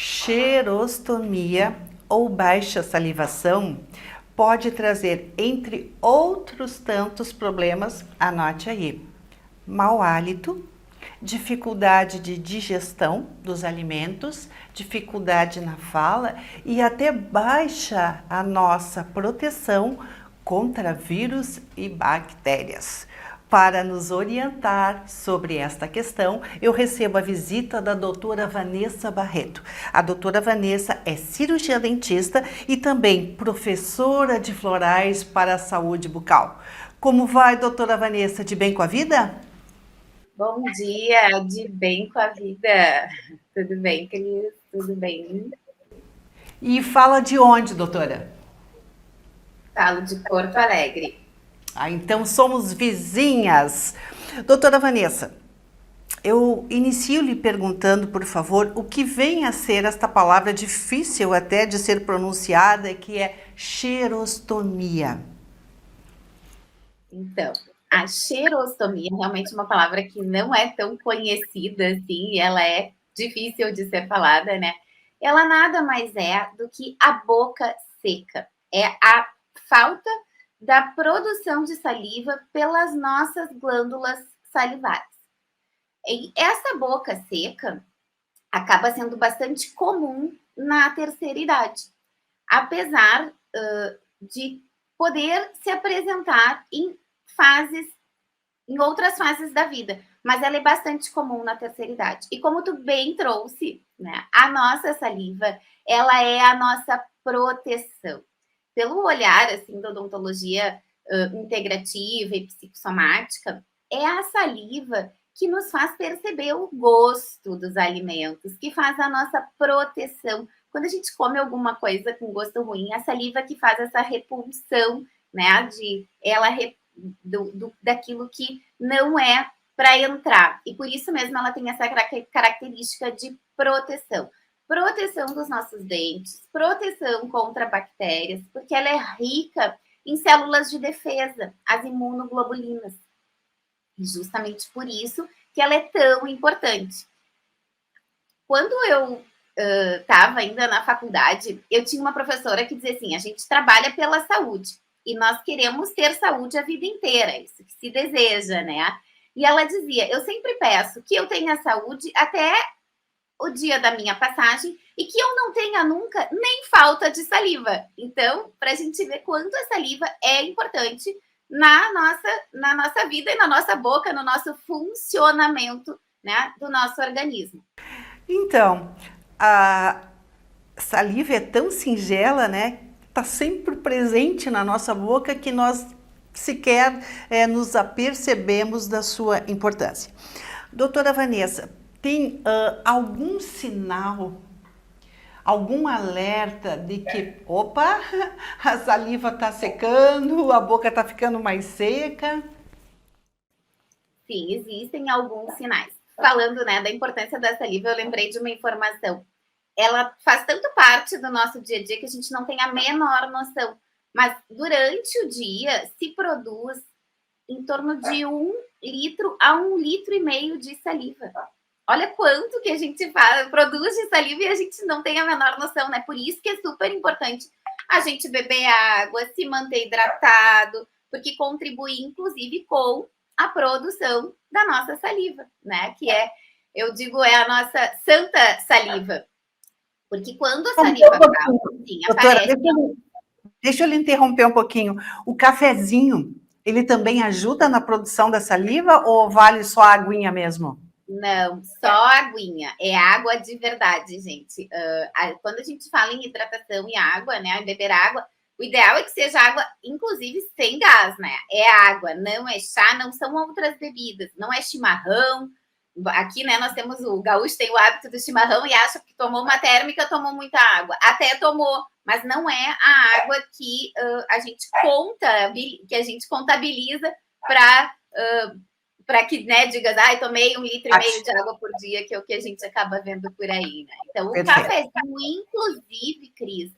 Xerostomia ou baixa salivação pode trazer, entre outros tantos problemas, anote aí, mau hálito, dificuldade de digestão dos alimentos, dificuldade na fala e até baixa a nossa proteção contra vírus e bactérias. Para nos orientar sobre esta questão, eu recebo a visita da doutora Vanessa Barreto. A doutora Vanessa é cirurgiã dentista e também professora de florais para a saúde bucal. Como vai, doutora Vanessa? De bem com a vida? Bom dia, de bem com a vida. Tudo bem, Cris? Tudo bem? E fala de onde, doutora? Falo de Porto Alegre. Ah, então somos vizinhas. Doutora Vanessa, eu inicio lhe perguntando, por favor, o que vem a ser esta palavra difícil até de ser pronunciada, que é xerostomia. Então, a xerostomia é realmente uma palavra que não é tão conhecida assim, e ela é difícil de ser falada, né? Ela nada mais é do que a boca seca. É a falta da produção de saliva pelas nossas glândulas salivares. E essa boca seca acaba sendo bastante comum na terceira idade, apesar de poder se apresentar fases, em outras fases da vida, mas ela é bastante comum na terceira idade. E como tu bem trouxe, né, a nossa saliva, ela é a nossa proteção. Pelo olhar assim da odontologia integrativa e psicossomática, é a saliva que nos faz perceber o gosto dos alimentos, que faz a nossa proteção. Quando a gente come alguma coisa com gosto ruim, a saliva que faz essa repulsão, né, daquilo que não é para entrar. E por isso mesmo ela tem essa característica de proteção. Proteção dos nossos dentes, proteção contra bactérias, porque ela é rica em células de defesa, as imunoglobulinas. E justamente por isso que ela é tão importante. Quando eu estava ainda na faculdade, eu tinha uma professora que dizia assim: a gente trabalha pela saúde e nós queremos ter saúde a vida inteira, isso que se deseja, né? E ela dizia: eu sempre peço que eu tenha saúde até o dia da minha passagem e que eu não tenha nunca nem falta de saliva. Então, para a gente ver quanto a saliva é importante na nossa vida e na nossa boca, no nosso funcionamento, né, do nosso organismo. Então, a saliva é tão singela, né? Está sempre presente na nossa boca que nós sequer nos apercebemos da sua importância. Doutora Vanessa, tem algum sinal, algum alerta de que, opa, a saliva está secando, a boca está ficando mais seca? Sim, existem alguns sinais. Falando, né, da importância da saliva, eu lembrei de uma informação. Ela faz tanto parte do nosso dia a dia que a gente não tem a menor noção. Mas durante o dia se produz em torno de 1 litro a 1,5 litro de saliva. Olha quanto que a gente produz de saliva e a gente não tem a menor noção, né? Por isso que é super importante a gente beber água, se manter hidratado, porque contribui, inclusive, com a produção da nossa saliva, né? Que é, eu digo, é a nossa santa saliva. Porque quando a saliva falta, sim, Doutora, aparece. deixa eu lhe interromper um pouquinho. O cafezinho, ele também ajuda na produção da saliva ou vale só a aguinha mesmo? Não, só aguinha. É água de verdade, gente. Quando a gente fala em hidratação e água, né? Beber água, o ideal é que seja água, inclusive sem gás, né? É água, não é chá, não são outras bebidas, não é chimarrão. Aqui, né, nós temos o gaúcho tem o hábito do chimarrão e acha que tomou uma térmica, tomou muita água. Até tomou, mas não é a água que a gente conta, que a gente contabiliza para que, né, digas, ai, tomei 1,5 litro de água por dia, que é o que a gente acaba vendo por aí, né? Então, o Perfeito. cafezinho, inclusive, Cris,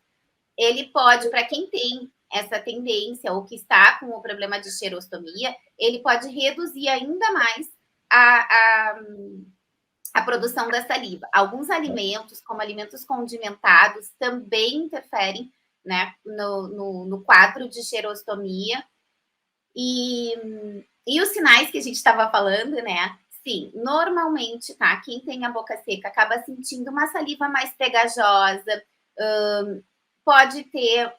ele pode, para quem tem essa tendência ou que está com o problema de xerostomia, ele pode reduzir ainda mais a, a, a produção da saliva. Alguns alimentos, como alimentos condimentados, também interferem, né, no quadro de xerostomia. E os sinais que a gente estava falando, né? Sim, normalmente, tá? Quem tem a boca seca acaba sentindo uma saliva mais pegajosa, pode ter,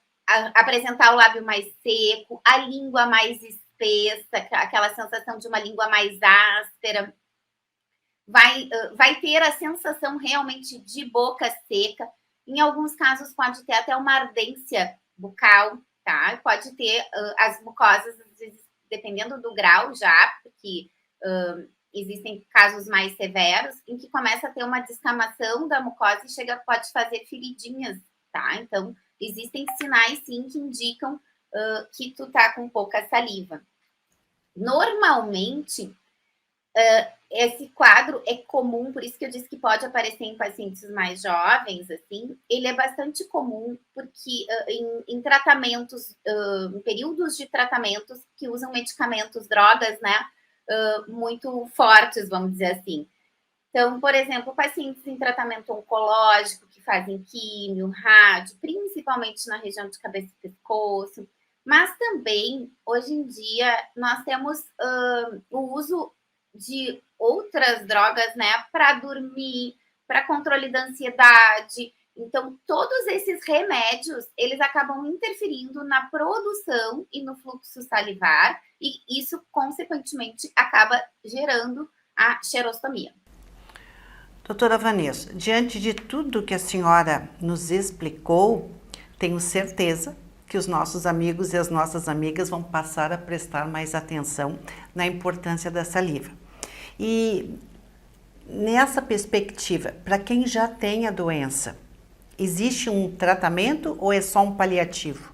apresentar o lábio mais seco, a língua mais espessa, aquela sensação de uma língua mais áspera. Vai ter a sensação realmente de boca seca. Em alguns casos, pode ter até uma ardência bucal, tá? Pode ter as mucosas, às vezes, dependendo do grau já, porque existem casos mais severos, em que começa a ter uma descamação da mucosa e pode fazer feridinhas, tá? Então, existem sinais, sim, que indicam que tu tá com pouca saliva. Normalmente, esse quadro é comum, por isso que eu disse que pode aparecer em pacientes mais jovens, assim, ele é bastante comum porque em tratamentos, em períodos de tratamentos que usam medicamentos, drogas, né, muito fortes, vamos dizer assim. Então, por exemplo, pacientes em tratamento oncológico que fazem químio, rádio, principalmente na região de cabeça e pescoço, mas também, hoje em dia, nós temos o uso de outras drogas, né, para dormir, para controle da ansiedade. Então, todos esses remédios, eles acabam interferindo na produção e no fluxo salivar, e isso, consequentemente, acaba gerando a xerostomia. Doutora Vanessa, diante de tudo que a senhora nos explicou, tenho certeza que os nossos amigos e as nossas amigas vão passar a prestar mais atenção na importância da saliva. E nessa perspectiva, para quem já tem a doença, existe um tratamento ou é só um paliativo?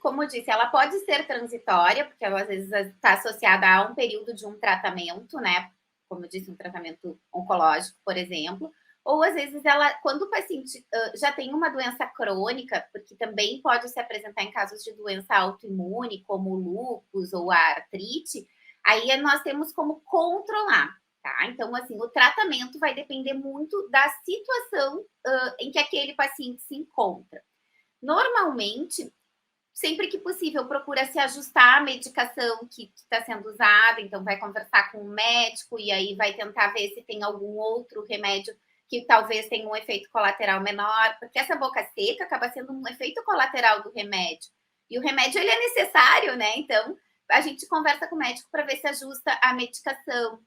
Como eu disse, ela pode ser transitória, porque ela às vezes está associada a um período de um tratamento, né? Como eu disse, um tratamento oncológico, por exemplo, ou às vezes ela, quando o paciente já tem uma doença crônica, porque também pode se apresentar em casos de doença autoimune, como o lúpus ou a artrite, aí nós temos como controlar, tá? Então, assim, o tratamento vai depender muito da situação em que aquele paciente se encontra. Normalmente, sempre que possível, procura se ajustar à medicação que está sendo usada, então vai conversar com o médico e aí vai tentar ver se tem algum outro remédio que talvez tenha um efeito colateral menor, porque essa boca seca acaba sendo um efeito colateral do remédio. E o remédio, ele é necessário, né? Então, a gente conversa com o médico para ver se ajusta a medicação.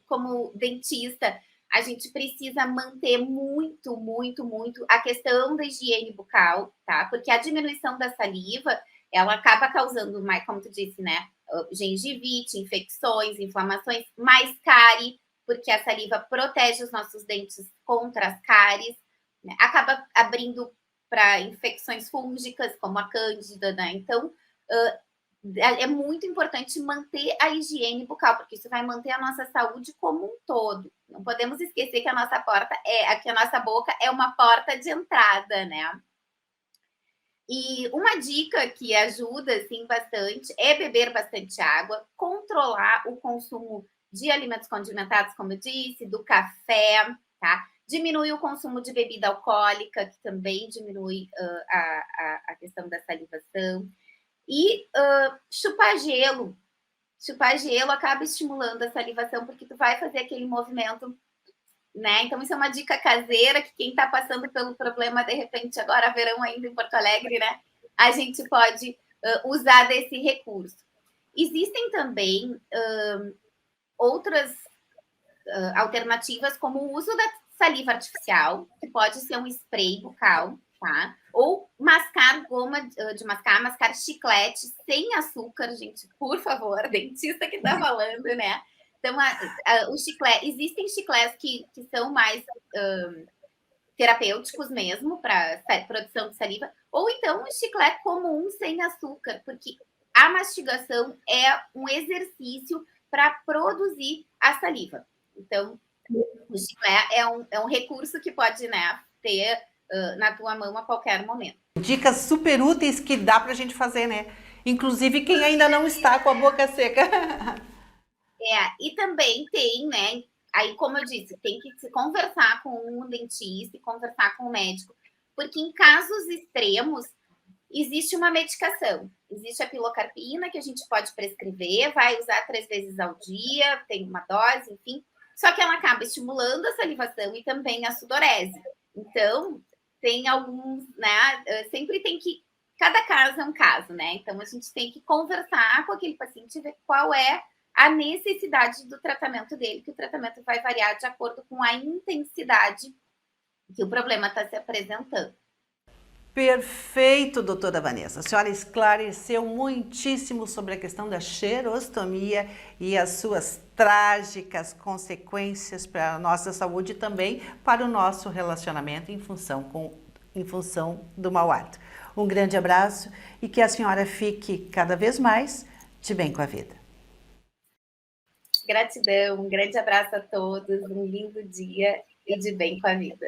Como dentista, a gente precisa manter muito, muito, muito a questão da higiene bucal, tá? Porque a diminuição da saliva, ela acaba causando mais, como tu disse, né? Gengivite, infecções, inflamações, mais cárie, porque a saliva protege os nossos dentes contra as cáries, né? Acaba abrindo para infecções fúngicas, como a cândida, né? Então, é muito importante manter a higiene bucal, porque isso vai manter a nossa saúde como um todo. Não podemos esquecer que a nossa boca é uma porta de entrada, né? E uma dica que ajuda, assim, bastante é beber bastante água, controlar o consumo de alimentos condimentados, como eu disse, do café, tá? Diminuir o consumo de bebida alcoólica, que também diminui a questão da salivação. E chupar gelo. Chupar gelo acaba estimulando a salivação, porque tu vai fazer aquele movimento, né? Então, isso é uma dica caseira que quem está passando pelo problema, de repente, agora verão ainda em Porto Alegre, né? A gente pode usar desse recurso. Existem também outras alternativas, como o uso da saliva artificial, que pode ser um spray bucal, tá? Ou mascar goma de mascar, mascar chiclete sem açúcar, gente, por favor, dentista que tá falando, né? Então, o chiclete, existem chicletes que são mais terapêuticos mesmo, para produção de saliva, ou então um chiclete comum sem açúcar, porque a mastigação é um exercício para produzir a saliva. Então, o chiclete é um recurso que pode, né, ter na tua mão a qualquer momento. Dicas super úteis que dá pra gente fazer, né? Inclusive quem ainda não está com a boca seca. E também tem, né? Aí, como eu disse, tem que se conversar com um dentista e conversar com o médico, porque em casos extremos existe uma medicação. Existe a pilocarpina que a gente pode prescrever, vai usar 3 vezes ao dia, tem uma dose, enfim. Só que ela acaba estimulando a salivação e também a sudorese. Então, tem alguns, né? Sempre tem que. Cada caso é um caso, né? Então, a gente tem que conversar com aquele paciente e ver qual é a necessidade do tratamento dele, que o tratamento vai variar de acordo com a intensidade que o problema está se apresentando. Perfeito, doutora Vanessa. A senhora esclareceu muitíssimo sobre a questão da xerostomia e as suas trágicas consequências para a nossa saúde e também para o nosso relacionamento em função do mau hálito. Um grande abraço e que a senhora fique cada vez mais de bem com a vida. Gratidão, um grande abraço a todos, um lindo dia e de bem com a vida.